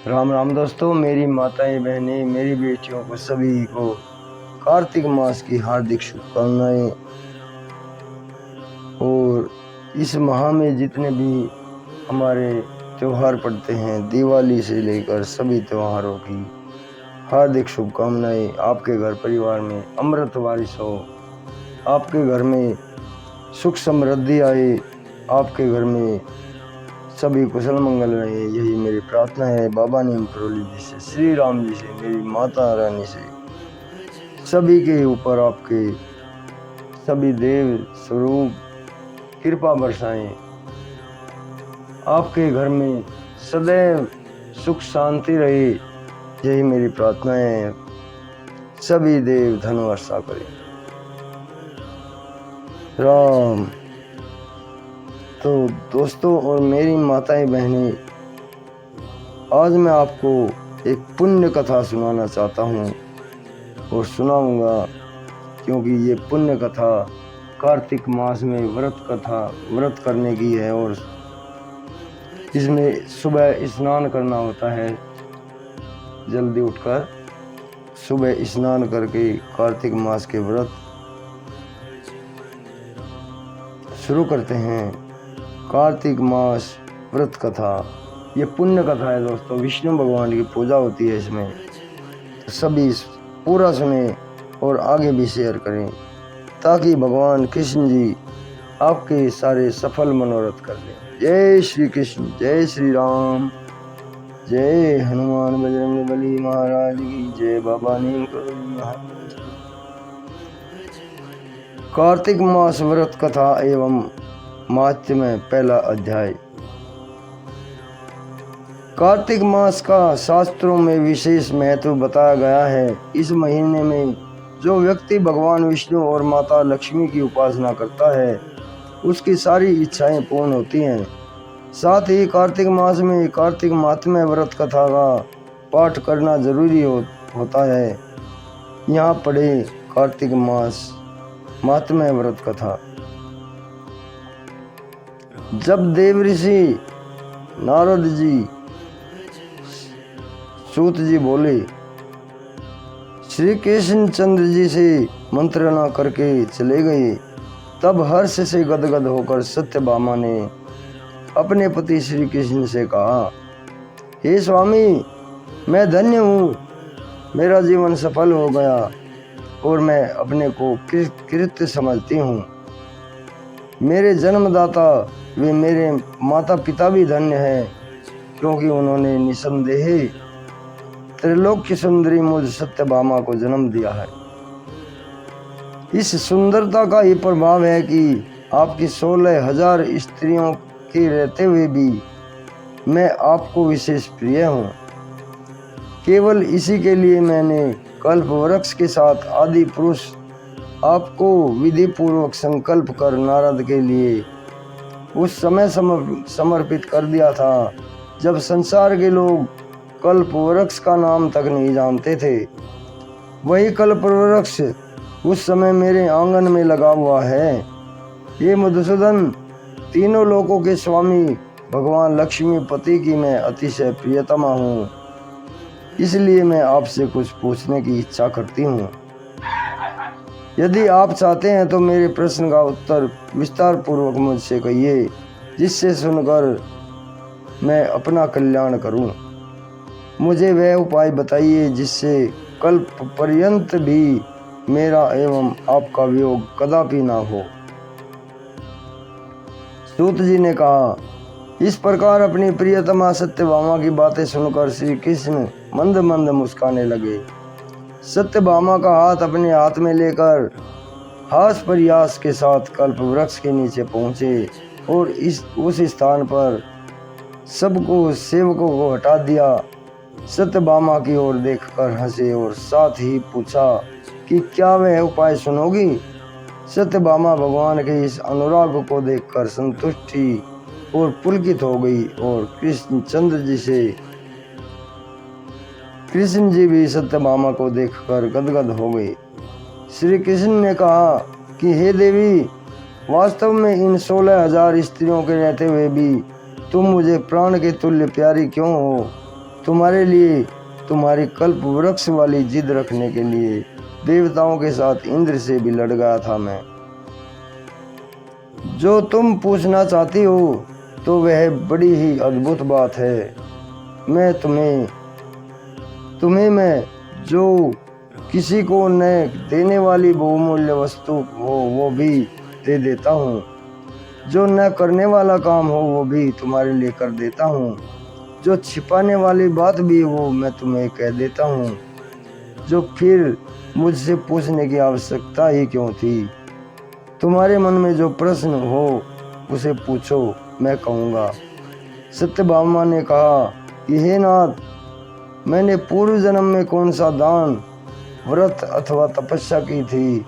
राम राम दोस्तों, मेरी माताएं बहनें, मेरी बेटियों को सभी को कार्तिक मास की हार्दिक शुभकामनाएं। और इस माह में जितने भी हमारे त्योहार पड़ते हैं, दिवाली से लेकर सभी त्योहारों की हार्दिक शुभकामनाएं। आपके घर परिवार में अमृत बारिश हो, आपके घर में सुख समृद्धि आए, आपके घर में सभी कुशल मंगल रहे, यही मेरी प्रार्थना है। बाबा नीम करोली जी से, श्री राम जी से, मेरी माता रानी से, सभी के ऊपर आपके सभी देव स्वरूप कृपा बरसाएं। आपके घर में सदैव सुख शांति रहे, यही मेरी प्रार्थना है। सभी देव धन वर्षा करें। राम। तो दोस्तों और मेरी माताएं बहनें, आज मैं आपको एक पुण्य कथा सुनाना चाहता हूँ और सुनाऊंगा, क्योंकि ये पुण्य कथा कार्तिक मास में व्रत करने की है। और इसमें सुबह स्नान करना होता है। जल्दी उठकर सुबह स्नान करके कार्तिक मास के व्रत शुरू करते हैं। कार्तिक मास व्रत कथा, ये पुण्य कथा है दोस्तों। विष्णु भगवान की पूजा होती है इसमें, तो सभी पूरा सुने और आगे भी शेयर करें, ताकि भगवान कृष्ण जी आपके सारे सफल मनोरथ कर लें। जय श्री कृष्ण, जय श्री राम, जय हनुमान बजरंग बली महाराज की जय। बाबा नीम करोली महाराज। कार्तिक मास व्रत कथा एवं महात्म्य, पहला अध्याय। कार्तिक मास का शास्त्रों में विशेष महत्व बताया गया है। इस महीने में जो व्यक्ति भगवान विष्णु और माता लक्ष्मी की उपासना करता है, उसकी सारी इच्छाएं पूर्ण होती हैं। साथ ही कार्तिक मास में कार्तिक महात्म्य व्रत कथा का पाठ करना जरूरी होता है। यहाँ पढ़े कार्तिक मास महात्म्य व्रत कथा। जब देव ऋषि नारद जी सूत जी बोले, श्री कृष्ण चंद्र जी से मंत्रणा करके चले गए, तब हर्ष से गदगद होकर सत्यभामा ने अपने पति श्री कृष्ण से कहा, हे स्वामी, मैं धन्य हूँ, मेरा जीवन सफल हो गया और मैं अपने को कृत्य समझती हूँ। मेरे जन्मदाता वे मेरे माता पिता भी धन्य हैं, क्योंकि उन्होंने निसंदेह त्रिलोक्य सुंदरी मुझ सत्यभामा को जन्म दिया है। इस सुंदरता का ये प्रभाव है कि आपकी 16,000 स्त्रियों के रहते हुए भी मैं आपको विशेष प्रिय हूँ। केवल इसी के लिए मैंने कल्प वृक्ष के साथ आदि पुरुष आपको विधि पूर्वक संकल्प कर नारद के लिए उस समय समर्पित कर दिया था, जब संसार के लोग कल्प वृक्ष का नाम तक नहीं जानते थे। वही कल्प वृक्ष उस समय मेरे आंगन में लगा हुआ है। ये मधुसूदन, तीनों लोकों के स्वामी भगवान लक्ष्मीपति की मैं अतिशय प्रियतमा हूँ, इसलिए मैं आपसे कुछ पूछने की इच्छा करती हूँ। यदि आप चाहते हैं तो मेरे प्रश्न का उत्तर विस्तार पूर्वक मुझसे कहिए, जिससे सुनकर मैं अपना कल्याण करूं। मुझे वह उपाय बताइए जिससे कल्प पर्यंत भी मेरा एवं आपका वियोग कदापि ना हो। सूत जी ने कहा, इस प्रकार अपनी प्रियतमा सत्यभामा की बातें सुनकर श्री कृष्ण मंद मंद मुस्काने लगे। सत्यभामा का हाथ अपने हाथ में लेकर हास प्रयास के साथ कल्प वृक्ष के नीचे पहुंचे और उस स्थान पर सबको सेवकों को हटा दिया। सत्यभामा की ओर देखकर हंसे और साथ ही पूछा कि क्या वह उपाय सुनोगी। सत्यभामा भगवान के इस अनुराग को देखकर संतुष्ट थी और पुलकित हो गई और कृष्ण जी भी सत्यभामा को देखकर गदगद हो गए। श्री कृष्ण ने कहा कि हे देवी, वास्तव में इन 16,000 स्त्रियों के रहते हुए भी तुम मुझे प्राण के तुल्य प्यारी क्यों हो? तुम्हारे लिए तुम्हारी कल्प वृक्ष वाली जिद रखने के लिए देवताओं के साथ इंद्र से भी लड़ गया था मैं। जो तुम पूछना चाहती हो तो वह बड़ी ही अद्भुत बात है। मैं तुम्हें मैं जो किसी को न देने वाली बहुमूल्य वस्तु हो वो भी दे देता हूँ, जो न करने वाला काम हो वो भी तुम्हारे लिए कर देता हूँ, जो छिपाने वाली बात भी वो मैं तुम्हें कह देता हूँ, जो फिर मुझसे पूछने की आवश्यकता ही क्यों थी। तुम्हारे मन में जो प्रश्न हो उसे पूछो, मैं कहूँगा। सत्यभामा ने कहा कि हे नाथ, मैंने पूर्व जन्म में कौन सा दान, व्रत अथवा तपस्या की थी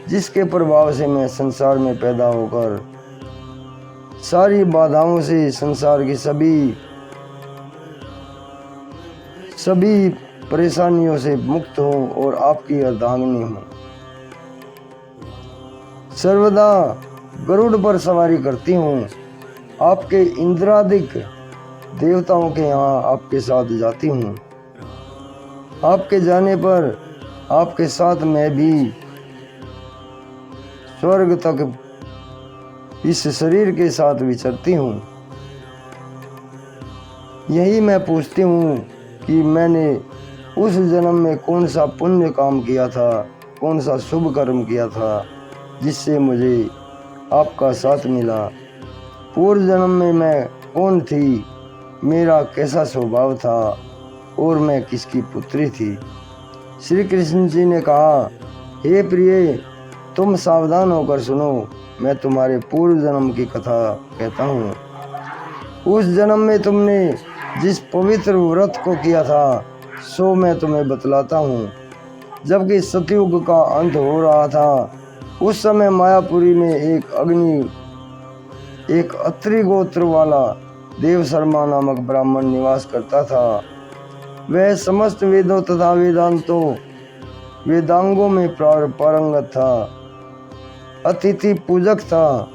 जिसके प्रभाव से मैं संसार में पैदा होकर सारी बाधाओं से, संसार की सभी परेशानियों से मुक्त हूँ और आपकी अर्धांगिनी हूँ। सर्वदा गरुड़ पर सवारी करती हूँ, आपके इंद्रादिक देवताओं के यहाँ आपके साथ जाती हूँ। आपके जाने पर आपके साथ मैं भी स्वर्ग तक इस शरीर के साथ विचरती हूँ। यही मैं पूछती हूँ कि मैंने उस जन्म में कौन सा पुण्य काम किया था, कौन सा शुभ कर्म किया था जिससे मुझे आपका साथ मिला। पूर्व जन्म में मैं कौन थी, मेरा कैसा स्वभाव था और मैं किसकी पुत्री थी। श्री कृष्ण जी ने कहा, हे प्रिय, तुम सावधान होकर सुनो, मैं तुम्हारे पूर्व जन्म की कथा कहता हूँ। उस जन्म में तुमने जिस पवित्र व्रत को किया था सो मैं तुम्हें बतलाता हूँ। जबकि सतयुग का अंत हो रहा था उस समय मायापुरी में एक अत्रि गोत्र वाला देवशर्मा नामक ब्राह्मण निवास करता था। वह समस्त वेदों तथा वेदांगों में पारंगत था, अतिथि पूजक था,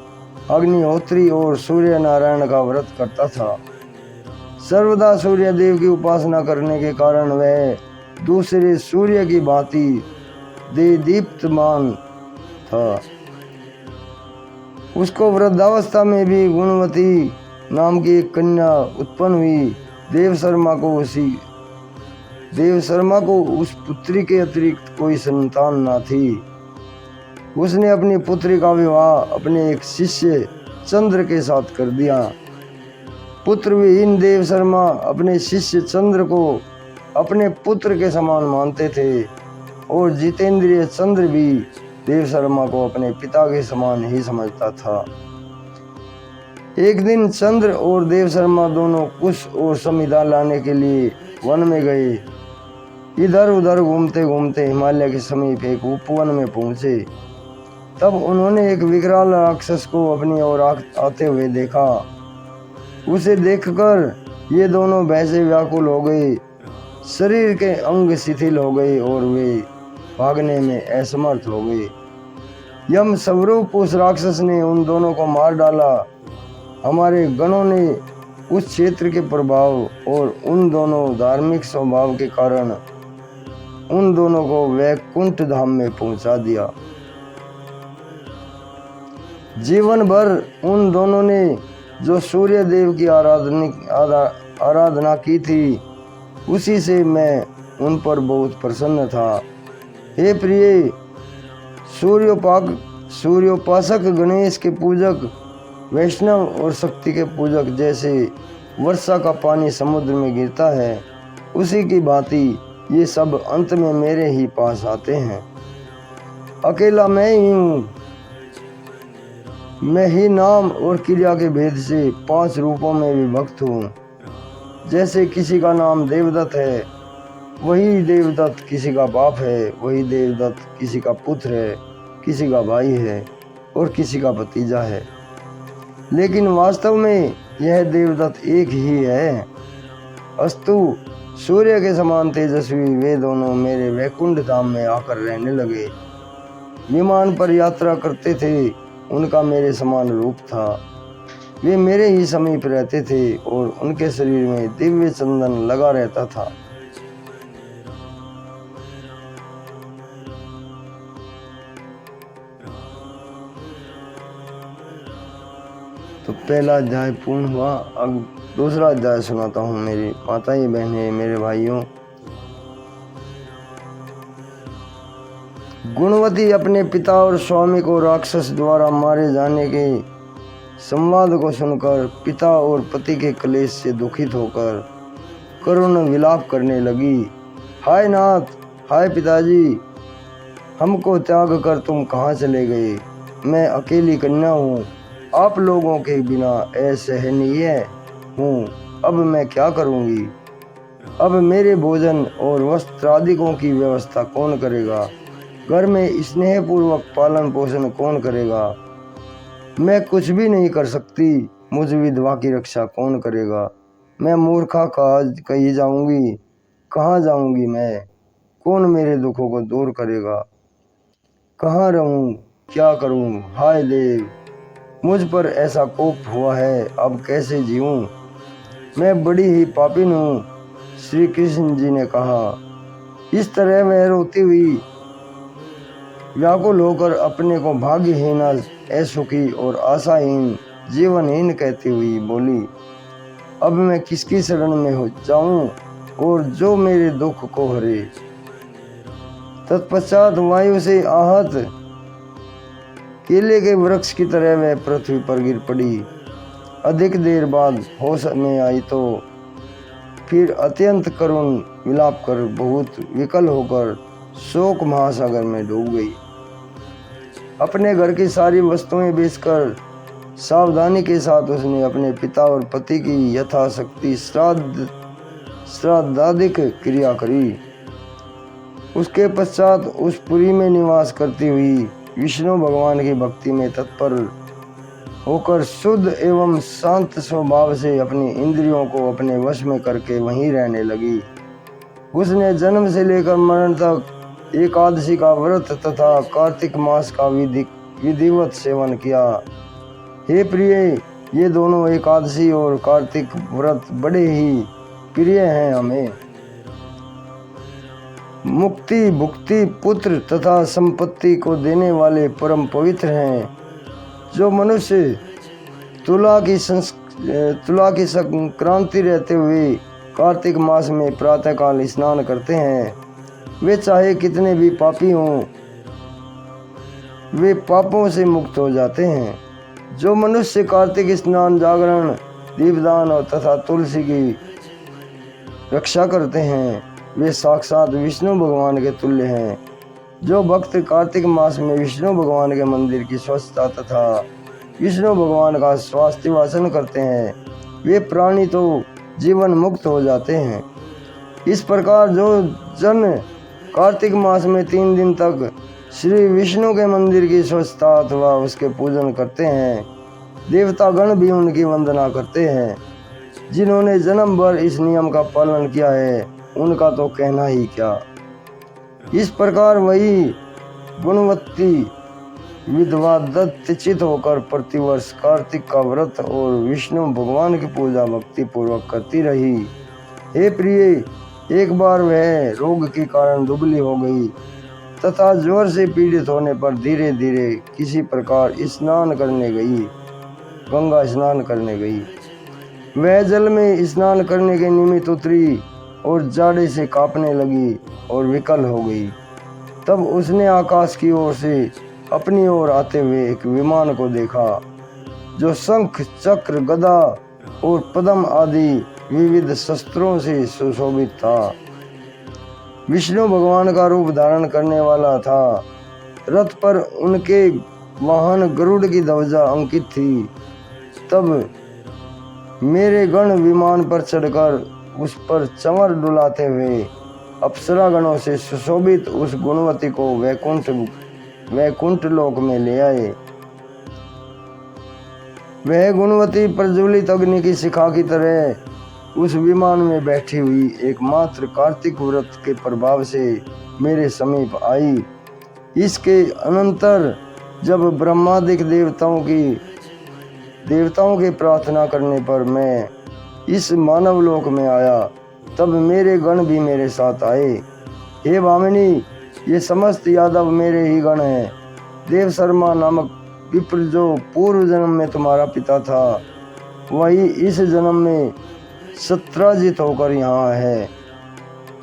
अग्निहोत्री और सूर्य नारायण का व्रत करता था। सर्वदा सूर्य देव की उपासना करने के कारण वह दूसरे सूर्य की भांति दीप्तमान था। उसको वृद्धावस्था में भी गुणवती नाम की एक कन्या उत्पन्न हुई। देवशर्मा को उस पुत्री के अतिरिक्त कोई संतान न थी। उसने अपनी पुत्री का विवाह अपने एक शिष्य चंद्र के साथ कर दिया। पुत्र विहीन देवशर्मा अपने शिष्य चंद्र को अपने पुत्र के समान मानते थे और जितेंद्रिय चंद्र भी देवशर्मा को अपने पिता के समान ही समझता था। एक दिन चंद्र और देवशर्मा दोनों कुश और समिधा लाने के लिए वन में गए। इधर उधर घूमते घूमते हिमालय के समीप एक उपवन में पहुंचे। तब उन्होंने एक विकराल राक्षस को अपनी ओर आते हुए देखा। उसे देखकर ये दोनों भय से व्याकुल हो गए, शरीर के अंग शिथिल हो गए और वे भागने में असमर्थ हो गए। यम स्वरूप उस राक्षस ने उन दोनों को मार डाला। हमारे गणों ने उस क्षेत्र के प्रभाव और उन दोनों धार्मिक स्वभाव के कारण उन दोनों को वैकुंठ धाम में पहुंचा दिया। जीवन भर उन दोनों ने जो सूर्य देव की आराधना की थी उसी से मैं उन पर बहुत प्रसन्न था। हे प्रिय, सूर्योपासक गणेश के पूजक, वैष्णव और शक्ति के पूजक जैसे वर्षा का पानी समुद्र में गिरता है उसी की भांति ये सब अंत में मेरे ही पास आते हैं। अकेला मैं ही हूँ। मैं ही नाम और क्रिया के भेद से 5 रूपों में विभक्त हूँ। जैसे किसी का नाम देवदत्त है, वही देवदत्त किसी का बाप है, वही देवदत्त किसी का पुत्र है, किसी का भाई है और किसी का भतीजा है। लेकिन वास्तव में यह देवदत्त एक ही है। अस्तु, सूर्य के समान तेजस्वी वे दोनों मेरे वैकुंठ धाम में आकर रहने लगे। विमान पर यात्रा करते थे, उनका मेरे समान रूप था। वे मेरे ही समीप रहते थे और उनके शरीर में दिव्य चंदन लगा रहता था। तो पहला अध्याय पूर्ण हुआ। अब दूसरा अध्याय सुनाता हूँ मेरी माताएं, बहनें, मेरे भाइयों। गुणवती अपने पिता और स्वामी को राक्षस द्वारा मारे जाने के संवाद को सुनकर पिता और पति के क्लेश से दुखित होकर करुण विलाप करने लगी। हाय नाथ, हाय पिताजी, हमको त्याग कर तुम कहाँ चले गए? मैं अकेली कन्या हूँ, आप लोगों के बिना असहनीय हूँ। अब मैं क्या करूँगी? अब मेरे भोजन और वस्त्र आदिकों की व्यवस्था कौन करेगा? घर में स्नेहपूर्वक पालन पोषण कौन करेगा? मैं कुछ भी नहीं कर सकती, मुझ विधवा की रक्षा कौन करेगा? मैं मूर्खा कहीं जाऊंगी, कहाँ जाऊंगी मैं? कौन मेरे दुखों को दूर करेगा? कहाँ रहूं, क्या करूं? हाय देव, मुझ पर ऐसा कोप हुआ है, अब कैसे जीऊं? मैं बड़ी ही पापिन हूँ, श्री कृष्ण जी ने कहा। इस तरह वह रोती हुई व्याकुल होकर अपने को भाग्यहीन, असुखी और आशाहीन, जीवनहीन कहती हुई बोली, अब मैं किसकी शरण में हो जाऊं और जो मेरे दुख को हरे? तत्पश्चात वायु से आहत केले के वृक्ष की तरह वह पृथ्वी पर गिर पड़ी। अधिक देर बाद होश में आई तो फिर अत्यंत करुण विलाप कर बहुत विकल होकर शोक महासागर में डूब गई। अपने घर की सारी वस्तुएं बेचकर सावधानी के साथ उसने अपने पिता और पति की यथाशक्ति श्राद्धादिक क्रिया करी। उसके पश्चात उस पुरी में निवास करती हुई विष्णु भगवान की भक्ति में तत्पर होकर शुद्ध एवं शांत स्वभाव से अपनी इंद्रियों को अपने वश में करके वहीं रहने लगी। उसने जन्म से लेकर मरण तक एकादशी का व्रत तथा कार्तिक मास का विधिवत सेवन किया। हे प्रिय, ये दोनों एकादशी और कार्तिक व्रत बड़े ही प्रिय हैं हमें। मुक्ति, भुक्ति, पुत्र तथा संपत्ति को देने वाले परम पवित्र हैं। जो मनुष्य तुला की संक्रांति रहते हुए कार्तिक मास में प्रातःकाल स्नान करते हैं, वे चाहे कितने भी पापी हों, वे पापों से मुक्त हो जाते हैं। जो मनुष्य कार्तिक स्नान, जागरण, दीपदान और तथा तुलसी की रक्षा करते हैं, वे साक्षात विष्णु भगवान के तुल्य हैं। जो भक्त कार्तिक मास में विष्णु भगवान के मंदिर की स्वच्छता तथा विष्णु भगवान का स्वास्थ्य वाचन करते हैं, वे प्राणी तो जीवन मुक्त हो जाते हैं। इस प्रकार जो जन कार्तिक मास में 3 दिन तक श्री विष्णु के मंदिर की स्वच्छता अथवा उसके पूजन करते हैं, देवतागण भी उनकी वंदना करते हैं। जिन्होंने जन्म भर इस नियम का पालन किया है, उनका तो कहना ही क्या। इस प्रकार वही गुणवती विधवा दत्तचित होकर प्रतिवर्ष कार्तिक का व्रत और विष्णु भगवान की पूजा भक्ति पूर्वक करती रही। हे प्रिय, एक बार वह रोग के कारण दुबली हो गई तथा ज्वर से पीड़ित होने पर धीरे धीरे किसी प्रकार स्नान करने गई, गंगा स्नान करने गई। वह जल में स्नान करने के निमित्त उतरी और जाड़े से कांपने लगी और विकल हो गई। तब उसने आकाश की ओर से अपनी ओर आते हुए एक विमान को देखा, जो शंख, चक्र, गदा और पद्म आदि विविध शस्त्रों से सुशोभित था। विष्णु भगवान का रूप धारण करने वाला था। रथ पर उनके वाहन गरुड़ की ध्वजा अंकित थी। तब मेरे गण विमान पर चढ़कर उस पर चंवर डुलाते हुए अप्सरा गणों से सुशोभित उस गुणवती को वैकुंठ लोक में ले आए। वह गुणवती प्रज्वलित अग्नि की शिखा की तरह उस विमान में बैठी हुई एकमात्र कार्तिक व्रत के प्रभाव से मेरे समीप आई। इसके अनंतर जब ब्रह्मादिक देवताओं की देवताओं के प्रार्थना करने पर मैं इस मानव लोक में आया, तब मेरे गण भी मेरे साथ आए। हे भामिनी, ये समस्त यादव मेरे ही गण हैं। देव शर्मा नामक विप्र जो पूर्व जन्म में तुम्हारा पिता था, वही इस जन्म में सत्राजित होकर यहाँ है।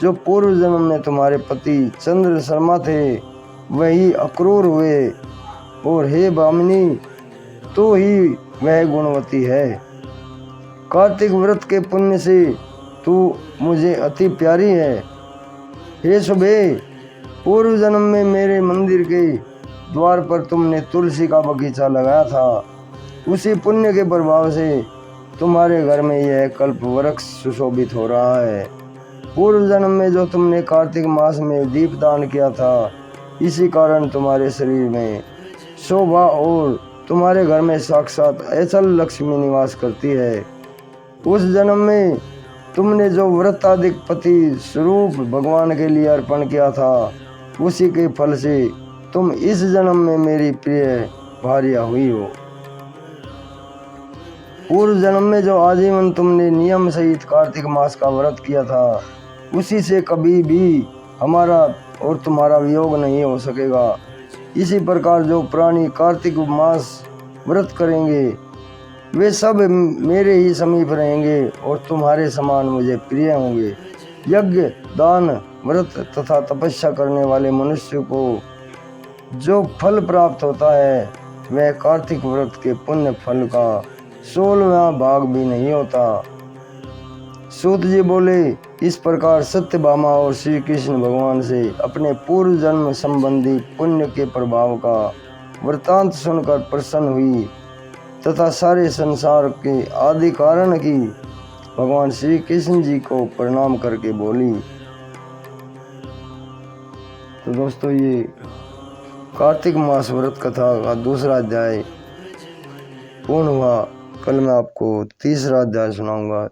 जो पूर्व जन्म में तुम्हारे पति चंद्र शर्मा थे, वही अक्रूर हुए। और हे भामिनी, तो ही वह गुणवती है। कार्तिक व्रत के पुण्य से तू मुझे अति प्यारी है। हे शुभे, पूर्व जन्म में मेरे मंदिर के द्वार पर तुमने तुलसी का बगीचा लगाया था। उसी पुण्य के प्रभाव से तुम्हारे घर में यह कल्प वृक्ष सुशोभित हो रहा है। पूर्व जन्म में जो तुमने कार्तिक मास में दीपदान किया था, इसी कारण तुम्हारे शरीर में शोभा और तुम्हारे घर में साक्षात अचल लक्ष्मी निवास करती है। उस जन्म में तुमने जो व्रताधिक पति स्वरूप भगवान के लिए अर्पण किया था, उसी के फल से तुम इस जन्म में मेरी प्रिय भार्या हुई हो। पूर्व जन्म में जो आजीवन तुमने नियम सहित कार्तिक मास का व्रत किया था, उसी से कभी भी हमारा और तुम्हारा वियोग नहीं हो सकेगा। इसी प्रकार जो प्राणी कार्तिक मास व्रत करेंगे, वे सब मेरे ही समीप रहेंगे और तुम्हारे समान मुझे प्रिय होंगे। यज्ञ, दान, व्रत तथा तपस्या करने वाले मनुष्य को जो फल प्राप्त होता है, वह कार्तिक व्रत के पुण्य फल का 16वां भाग भी नहीं होता। सूत जी बोले, इस प्रकार सत्यभामा और श्री कृष्ण भगवान से अपने पूर्व जन्म संबंधी पुण्य के प्रभाव का वृतांत सुनकर प्रसन्न हुई तथा सारे संसार के आदि कारण की भगवान श्री कृष्ण जी को प्रणाम करके बोली। तो दोस्तों, ये कार्तिक मास व्रत कथा का दूसरा अध्याय पूर्ण हुआ। कल मैं आपको तीसरा अध्याय सुनाऊंगा।